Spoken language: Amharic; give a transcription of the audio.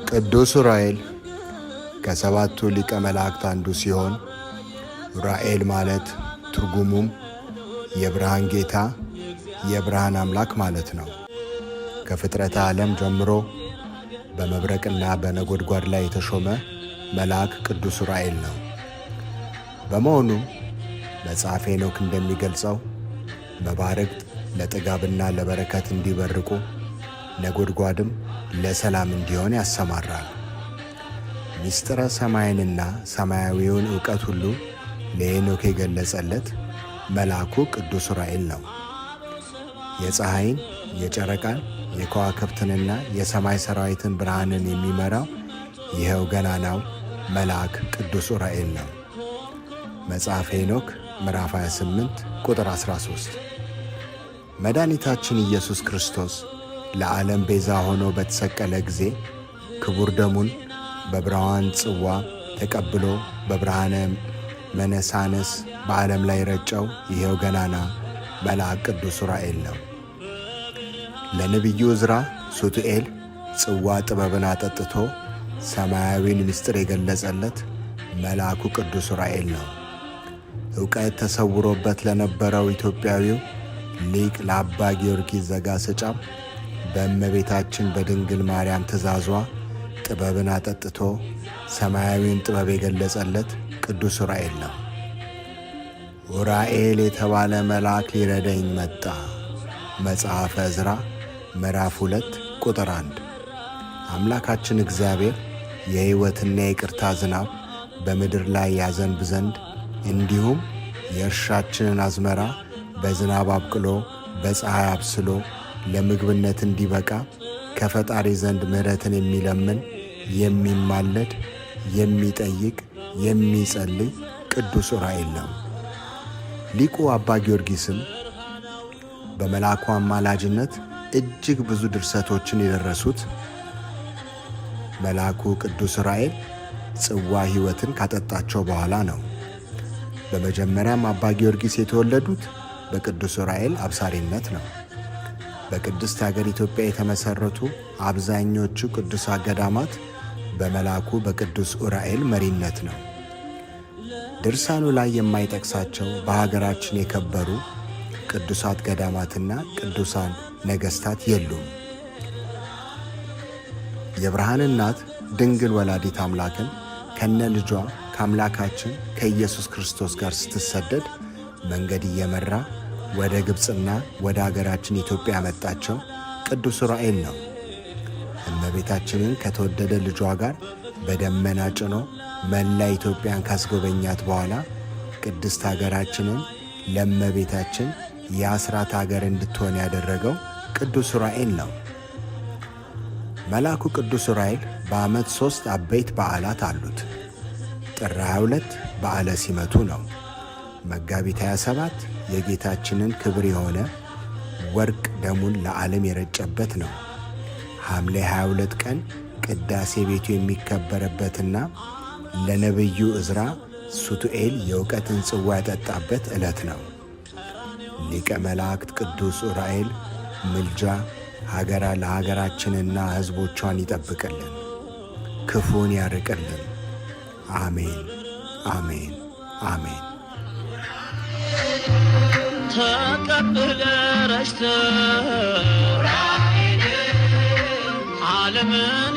ቅዱስ ዑራኤል ከሰባቱ ሊቀ መላእክት አንዱ ሲሆን ዑራኤል ማለት ትርጉሙም የብርሃን ጌታ የብርሃን አምላክ ማለት ነው። ከፍጥረተ ዓለም ጀምሮ በመብረቅና በነጎድጓድ ላይ የተሾመ መልአክ ቅዱስ ዑራኤል ነው። በመሆኑም መጽሐፈ ሄኖክ እንደሚገልጸው መባረቅት ለጥጋብና ለበረከት እንዲበርቁ ነጎድጓድም ለሰላም እንዲሆን ያሰማራል። ምስጢረ ሰማይንና ሰማያዊውን ዕውቀት ሁሉ ለሄኖክ የገለጸለት መልአኩ ቅዱስ ዑራኤል ነው። የፀሐይን፣ የጨረቃን፣ የከዋክብትንና የሰማይ ሰራዊትን ብርሃንን የሚመራው ይኸው ገናናው መልአክ ቅዱስ ዑራኤል ነው። መጽሐፈ ሄኖክ ምዕራፍ 28 ቁጥር 13። መድኃኒታችን ኢየሱስ ክርስቶስ ለዓለም ቤዛ ሆኖ በተሰቀለ ጊዜ ክቡር ደሙን በብርሃን ጽዋ ተቀብሎ በብርሃነ መነሳነስ በዓለም ላይ ረጨው ይኸው ገናና መልአክ ቅዱስ ዑራኤል ነው። ለነቢዩ ዕዝራ ሱቱኤል ጽዋ ጥበብን አጠጥቶ ሰማያዊን ምስጢር የገለጸለት መልአኩ ቅዱስ ዑራኤል ነው። ዕውቀት ተሰውሮበት ለነበረው ኢትዮጵያዊው ሊቅ ለአባ ጊዮርጊስ ዘጋስጫም በእመቤታችን በድንግል ማርያም ትእዛዟ ጥበብን አጠጥቶ ሰማያዊን ጥበብ የገለጸለት ቅዱስ ዑራኤል ነው። ዑራኤል የተባለ መልአክ ሊረዳኝ መጣ። መጽሐፈ ዕዝራ ምዕራፍ 2 ቁጥር 1። አምላካችን እግዚአብሔር የሕይወትና የይቅርታ ዝናብ በምድር ላይ ያዘንብ ዘንድ እንዲሁም የእርሻችንን አዝመራ በዝናብ አብቅሎ በፀሐይ አብስሎ ለምግብነት እንዲበቃ ከፈጣሪ ዘንድ ምሕረትን የሚለምን የሚማለድ የሚጠይቅ የሚጸልይ ቅዱስ ዑራኤል ነው። ሊቁ አባ ጊዮርጊስም በመልአኩ አማላጅነት እጅግ ብዙ ድርሰቶችን የደረሱት መልአኩ ቅዱስ ዑራኤል ጽዋ ሕይወትን ካጠጣቸው በኋላ ነው። በመጀመሪያም አባ ጊዮርጊስ የተወለዱት በቅዱስ ዑራኤል አብሳሪነት ነው። በቅድስት አገር ኢትዮጵያ የተመሠረቱ አብዛኞቹ ቅዱሳት ገዳማት በመልአኩ በቅዱስ ዑራኤል መሪነት ነው። ድርሳኑ ላይ የማይጠቅሳቸው በሀገራችን የከበሩ ቅዱሳት ገዳማትና ቅዱሳን ነገሥታት የሉም። የብርሃን እናት ድንግል ወላዲት አምላክን ከነ ልጇ ከአምላካችን ከኢየሱስ ክርስቶስ ጋር ስትሰደድ መንገድ እየመራ ወደ ግብፅና ወደ አገራችን ኢትዮጵያ ያመጣቸው ቅዱስ ዑራኤል ነው። እመቤታችንን ከተወደደ ልጇ ጋር በደመና ጭኖ መላ ኢትዮጵያን ካስጎበኛት በኋላ ቅድስት አገራችንን ለእመቤታችን የአስራት አገር እንድትሆን ያደረገው ቅዱስ ዑራኤል ነው። መልአኩ ቅዱስ ዑራኤል በዓመት 3 አበይት በዓላት አሉት። ጥር 22 በዓለ ሲመቱ ነው። መጋቢት 27 የጌታችንን ክብር የሆነ ወርቅ ደሙን ለዓለም የረጨበት ነው። ሐምሌ 22 ቀን ቅዳሴ ቤቱ የሚከበርበትና ለነቢዩ ዕዝራ ሱቱኤል የእውቀትን ጽዋ ያጠጣበት ዕለት ነው። ሊቀ መላእክት ቅዱስ ዑራኤል ምልጃ ለሀገራችንና ሕዝቦቿን ይጠብቅልን፣ ክፉን ያርቅልን። አሜን አሜን አሜን። ተቀብለ ረሽተ ዓለምን